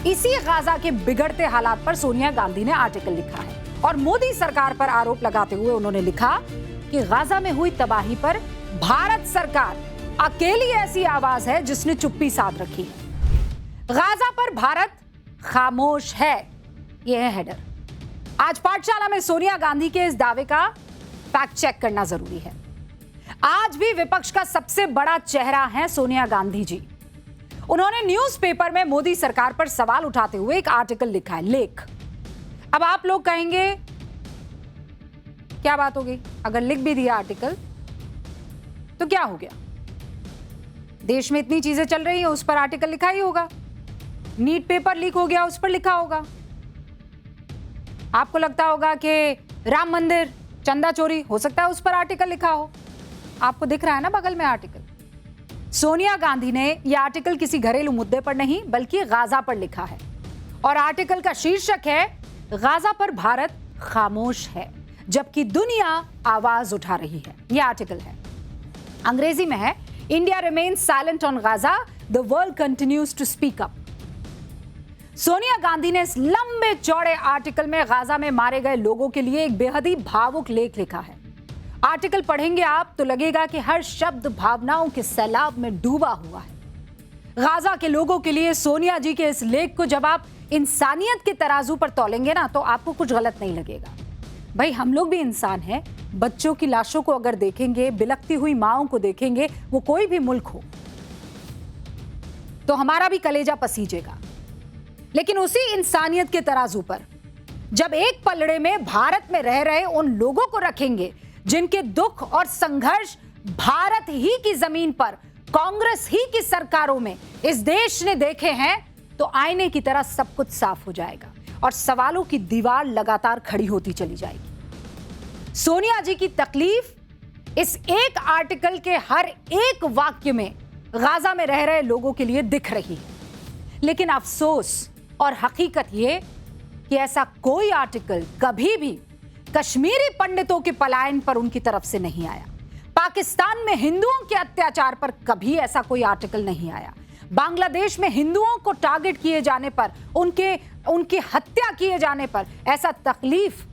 इसी गाजा के बिगड़ते हालात पर सोनिया गांधी ने आर्टिकल लिखा है और मोदी सरकार पर आरोप लगाते हुए उन्होंने लिखा कि गाजा में हुई तबाही पर भारत सरकार अकेली ऐसी आवाज है जिसने चुप्पी साध रखी है। गाजा पर भारत खामोश है, यह है हेडर। आज पाठशाला में सोनिया गांधी के इस दावे का फैक्ट चेक करना जरूरी है। आज भी विपक्ष का सबसे बड़ा चेहरा है सोनिया गांधी जी। उन्होंने न्यूज़पेपर में मोदी सरकार पर सवाल उठाते हुए एक आर्टिकल लिखा है, लेख। अब आप लोग कहेंगे क्या बात हो गई, अगर लिख भी दिया आर्टिकल तो क्या हो गया? देश में इतनी चीजें चल रही हैं, उस पर आर्टिकल लिखा ही होगा। नीट पेपर लीक हो गया, उस पर लिखा होगा। आपको लगता होगा कि राम मंदिर चंदा चोरी, हो सकता है उस पर आर्टिकल लिखा हो। आपको दिख रहा है ना बगल में आर्टिकल। सोनिया गांधी ने यह आर्टिकल किसी घरेलू मुद्दे पर नहीं बल्कि गाजा पर लिखा है और आर्टिकल का शीर्षक है गाजा पर भारत खामोश है जबकि दुनिया आवाज उठा रही है। यह आर्टिकल है, अंग्रेजी में है, India remains silent on Gaza, the world continues to speak up. Sonia Gandhi ने इस लंबे चौड़े आर्टिकल में गाजा में मारे गए लोगों के लिए एक बेहद ही भावुक लेख लिखा है। आर्टिकल पढ़ेंगे आप तो लगेगा कि हर शब्द भावनाओं के सैलाब में डूबा हुआ है। गाजा के लोगों के लिए सोनिया जी के इस लेख को जब आप इंसानियत के तराजू पर तौलेंगे ना तो आपको कुछ गलत नहीं लगेगा। भाई, हम लोग भी इंसान हैं। बच्चों की लाशों को अगर देखेंगे, बिलखती हुई माओं को देखेंगे, वो कोई भी मुल्क हो, तो हमारा भी कलेजा पसीजेगा। लेकिन उसी इंसानियत के तराजू पर जब एक पलड़े में भारत में रह रहे उन लोगों को रखेंगे जिनके दुख और संघर्ष भारत ही की जमीन पर कांग्रेस ही की सरकारों में इस देश ने देखे हैं, तो आईने की तरह सब कुछ साफ हो जाएगा और सवालों की दीवार लगातार खड़ी होती चली जाएगी। सोनिया जी की तकलीफ इस एक आर्टिकल के हर एक वाक्य में गाजा में रह रहे लोगों के लिए दिख रही है। लेकिन अफसोस और हकीकत ये कि ऐसा कोई आर्टिकल कभी भी कश्मीरी पंडितों के पलायन पर उनकी तरफ से नहीं आया। पाकिस्तान में हिंदुओं के अत्याचार पर कभी ऐसा कोई आर्टिकल नहीं आया। बांग्लादेश में हिंदुओं को टारगेट किए जाने पर, उनकी हत्या किए जाने पर ऐसा तकलीफ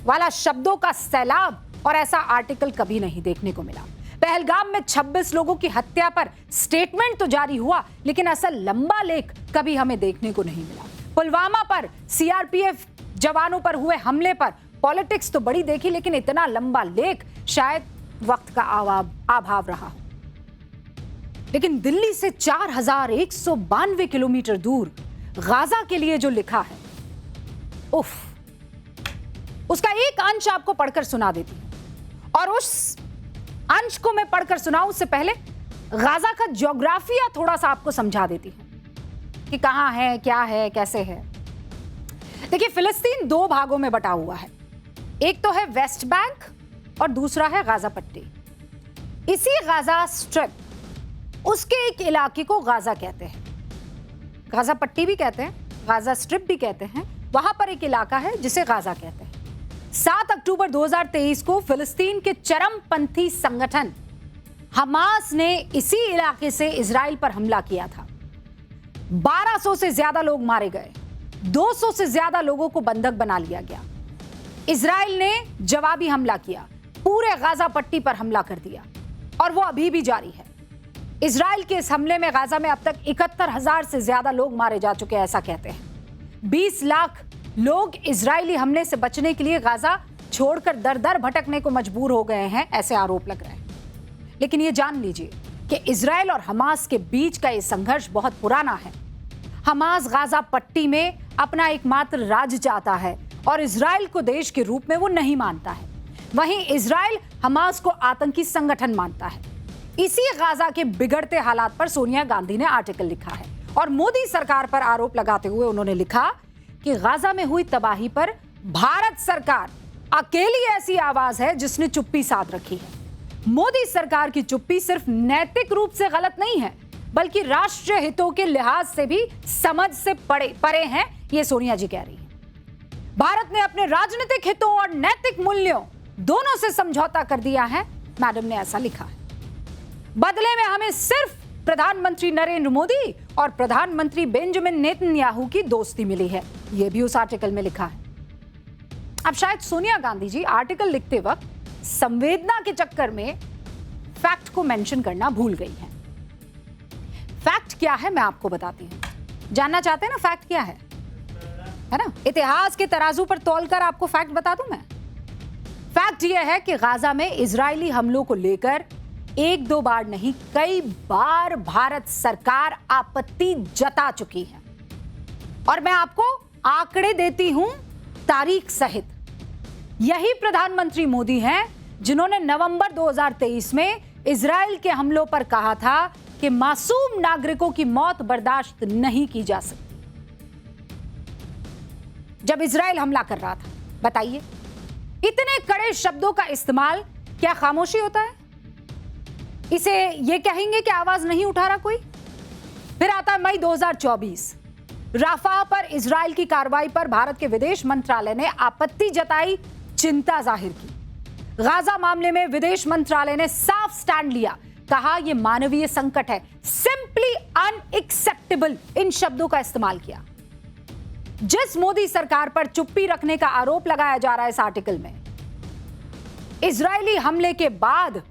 वाला शब्दों का सैलाब और ऐसा आर्टिकल कभी नहीं देखने को मिला। पहलगाम में 26 लोगों की हत्या पर स्टेटमेंट तो जारी हुआ, लेकिन ऐसा लंबा लेख कभी हमें देखने को नहीं मिला। पुलवामा पर सीआरपीएफ जवानों पर हुए हमले पर पॉलिटिक्स तो बड़ी देखी, लेकिन इतना लंबा लेख शायद वक्त का अभाव रहा हो। लेकिन दिल्ली से 4192 किलोमीटर दूर गाजा के लिए जो लिखा है, उफ, उसका एक अंश आपको पढ़कर सुना देती हूं। और उस अंश को मैं पढ़कर सुनाऊं उससे पहले गाजा का ज्योग्राफिया थोड़ा सा आपको समझा देती हूं कि कहां है, क्या है, कैसे है। देखिए, फिलिस्तीन दो भागों में बटा हुआ है। एक तो है वेस्ट बैंक और दूसरा है गाजा पट्टी। इसी गाजा स्ट्रिप, उसके एक इलाके को गाजा कहते हैं। गाजा पट्टी भी कहते हैं, गाजा स्ट्रिप भी कहते हैं। वहां पर एक इलाका है जिसे गाजा कहते हैं। 7 अक्टूबर 2023 को फिलिस्तीन के चरमपंथी संगठन हमास ने इसी इलाके से इजराइल पर हमला किया था। 1200 से ज्यादा लोग मारे गए, 200 से ज्यादा लोगों को बंधक बना लिया गया। इजराइल ने जवाबी हमला किया, पूरे गाजा पट्टी पर हमला कर दिया और वो अभी भी जारी है। इजराइल के इस हमले में गाजा में अब तक 71,000 से ज्यादा लोग मारे जा चुके हैं, ऐसा कहते हैं। 20 लाख लोग इजरायली हमले से बचने के लिए गाजा छोड़कर दर दर भटकने को मजबूर हो गए हैं, ऐसे आरोप लग रहे हैं। लेकिन ये जान लीजिए कि इजराइल और हमास के बीच का ये संघर्ष बहुत पुराना है। हमास गाजा पट्टी में अपना एकमात्र राज्य चाहता है और इजराइल को देश के रूप में वो नहीं मानता है। वहीं इजराइल हमास को आतंकी संगठन मानता है। इसी गाजा के बिगड़ते हालात पर सोनिया गांधी ने आर्टिकल लिखा है और मोदी सरकार पर आरोप लगाते हुए उन्होंने लिखा कि गाजा में हुई तबाही पर भारत सरकार अकेली ऐसी आवाज है जिसने चुप्पी साध रखी है। मोदी सरकार की चुप्पी सिर्फ नैतिक रूप से गलत नहीं है, बल्कि राष्ट्रीय हितों के लिहाज से भी समझ से परे हैं, ये सोनिया जी कह रही हैं। भारत ने अपने राजनीतिक हितों और नैतिक मूल्यों दोनों से समझौता कर दिया है, मैडम ने ऐसा लिखा है। बदले में हमें सिर्फ प्रधानमंत्री नरेंद्र मोदी और प्रधानमंत्री बेंजामिन नेतन्याहू की दोस्ती मिली है, यह भी उस आर्टिकल में लिखा है। अब शायद सोनिया गांधी जी आर्टिकल लिखते वक्त संवेदना के चक्कर में फैक्ट को मेंशन करना भूल गई हैं। फैक्ट क्या है मैं आपको बताती हूं। जानना चाहते हैं ना फैक्ट क्या है ना? इतिहास के तराजू पर तौलकर आपको फैक्ट बता दूं मैं। फैक्ट यह है कि गाजा में इजरायली हमलों को लेकर एक दो बार नहीं, कई बार भारत सरकार आपत्ति जता चुकी है। और मैं आपको आंकड़े देती हूं तारीख सहित। यही प्रधानमंत्री मोदी हैं जिन्होंने नवंबर 2023 में इजराइल के हमलों पर कहा था कि मासूम नागरिकों की मौत बर्दाश्त नहीं की जा सकती, जब इजराइल हमला कर रहा था। बताइए, इतने कड़े शब्दों का इस्तेमाल क्या खामोशी होता है? इसे ये कहेंगे कि आवाज नहीं उठा रहा कोई? फिर आता है मई 2024, राफा पर इजराइल की कार्रवाई पर भारत के विदेश मंत्रालय ने आपत्ति जताई, चिंता जाहिर की। गाजा मामले में विदेश मंत्रालय ने साफ स्टैंड लिया, कहा यह मानवीय संकट है, सिंपली अनएक्सेप्टेबल, इन शब्दों का इस्तेमाल किया। जिस मोदी सरकार पर चुप्पी रखने का आरोप लगाया जा रहा है इस आर्टिकल में, इजरायली हमले के बाद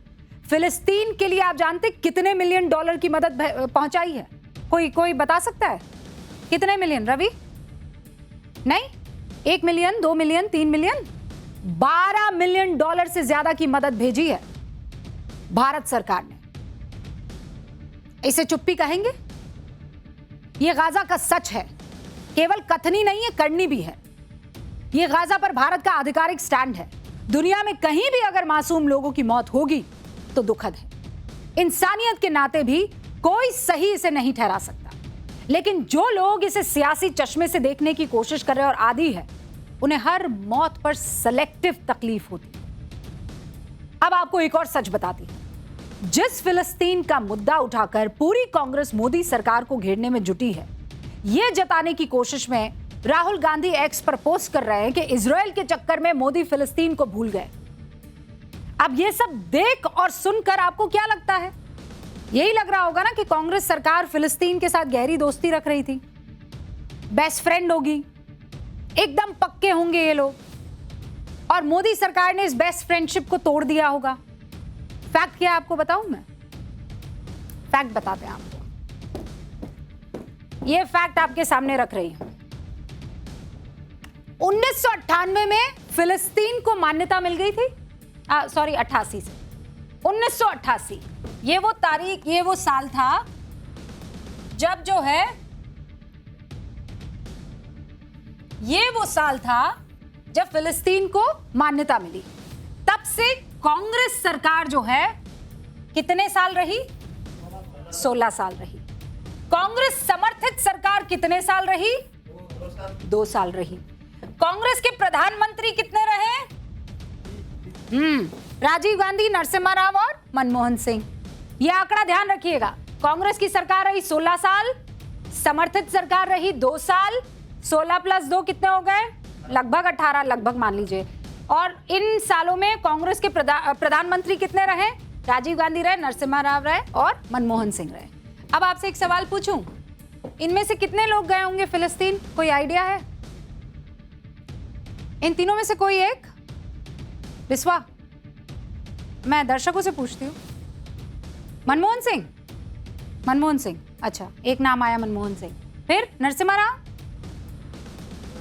फिलिस्तीन के लिए आप जानते कितने मिलियन डॉलर की मदद पहुंचाई है? कोई बता सकता है कितने मिलियन? रवि, नहीं, 1 million, 2 million, 3 million, 12 million dollar से ज्यादा की मदद भेजी है भारत सरकार ने। इसे चुप्पी कहेंगे? यह गाजा का सच है, केवल कथनी नहीं है, करनी भी है। यह गाजा पर भारत का आधिकारिक स्टैंड है। दुनिया में कहीं भी अगर मासूम लोगों की मौत होगी तो दुखद है, इंसानियत के नाते भी कोई सही इसे नहीं ठहरा सकता। लेकिन जो लोग इसे सियासी चश्मे से देखने की कोशिश कर रहे हैं और आदी है, उन्हें हर मौत पर सेलेक्टिव तकलीफ होती है। अब आपको एक और सच बताती हूं। जिस फिलिस्तीन का मुद्दा उठाकर पूरी कांग्रेस मोदी सरकार को घेरने में जुटी है, यह जताने की कोशिश में राहुल गांधी एक्स पर पोस्ट कर रहे हैं कि इजराइल के चक्कर में मोदी फिलिस्तीन को भूल गए। अब यह सब देख और सुनकर आपको क्या लगता है? यही लग रहा होगा ना कि कांग्रेस सरकार फिलिस्तीन के साथ गहरी दोस्ती रख रही थी, बेस्ट फ्रेंड होगी, एकदम पक्के होंगे ये लोग, और मोदी सरकार ने इस बेस्ट फ्रेंडशिप को तोड़ दिया होगा। फैक्ट क्या है आपको बताऊं मैं? फैक्ट बताते हैं आपको, ये फैक्ट आपके सामने रख रही हूं। 1998 में फिलिस्तीन को मान्यता मिल गई थी, 88 से 1988। ये वो तारीख, ये वो साल था जब जो है, ये वो साल था जब फिलिस्तीन को मान्यता मिली। तब से कांग्रेस सरकार जो है कितने साल रही? 16 साल रही। कांग्रेस समर्थित सरकार कितने साल रही? 2 साल रही। कांग्रेस के प्रधानमंत्री कितने रहे? राजीव गांधी, नरसिम्हा राव और मनमोहन सिंह। यह आंकड़ा ध्यान रखिएगा। कांग्रेस की सरकार रही 16 साल, समर्थित सरकार रही 2 साल, 16 + 2 कितने हो गए? लगभग 18, लगभग मान लीजिए। और इन सालों में कांग्रेस के प्रधानमंत्री कितने रहे? राजीव गांधी रहे, नरसिम्हा राव रहे और मनमोहन सिंह रहे। अब आपसे एक सवाल पूछूं, इनमें से कितने लोग गए होंगे फिलिस्तीन? कोई आइडिया है? इन तीनों में से कोई एक? बिस्वा, मैं दर्शकों से पूछती हूँ। मनमोहन सिंह? मनमोहन सिंह, अच्छा, एक नाम आया मनमोहन सिंह। फिर नरसिम्हा राव?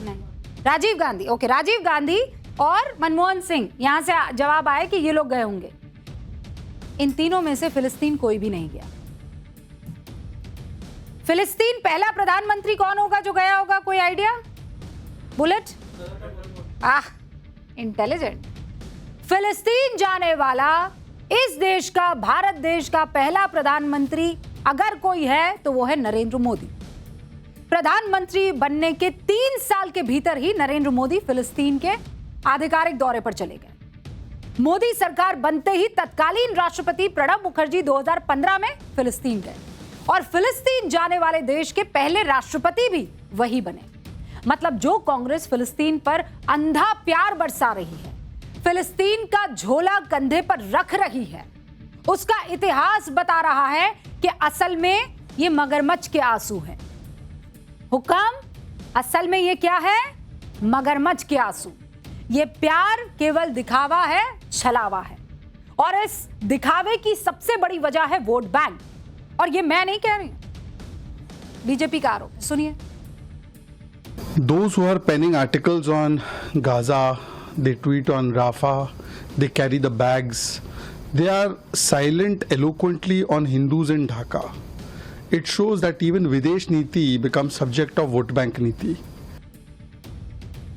नहीं। राजीव गांधी, ओके, राजीव गांधी और मनमोहन सिंह, यहां से जवाब आया कि ये लोग गए होंगे। इन तीनों में से फिलिस्तीन कोई भी नहीं गया। फिलिस्तीन पहला प्रधानमंत्री कौन होगा जो गया होगा? कोई आइडिया? बुलेट? इंटेलिजेंट। फिलिस्तीन जाने वाला इस देश का, भारत देश का पहला प्रधानमंत्री अगर कोई है तो वो है नरेंद्र मोदी। प्रधानमंत्री बनने के 3 साल के भीतर ही नरेंद्र मोदी फिलिस्तीन के आधिकारिक दौरे पर चले गए। मोदी सरकार बनते ही तत्कालीन राष्ट्रपति प्रणब मुखर्जी 2015 में फिलिस्तीन गए और फिलिस्तीन जाने वाले देश के पहले राष्ट्रपति भी वही बने। मतलब जो कांग्रेस फिलिस्तीन पर अंधा प्यार बरसा रही है, फिलिस्तीन का झोला कंधे पर रख रही है, उसका इतिहास बता रहा है कि असल में ये मगरमच्छ के आंसू हैं। हुक्म, असल में ये क्या है? मगरमच्छ के आंसू। ये प्यार केवल दिखावा है, छलावा है, और इस दिखावे की सबसे बड़ी वजह है वोट बैंक। और ये मैं नहीं कह रही, बीजेपी का आरोप है। सुनिए। Those who are penning articles on Gaza, they tweet on Rafah, they carry the bags, they are silent eloquently on Hindus in Dhaka. It shows that even Videsh Niti becomes subject of vote bank Niti.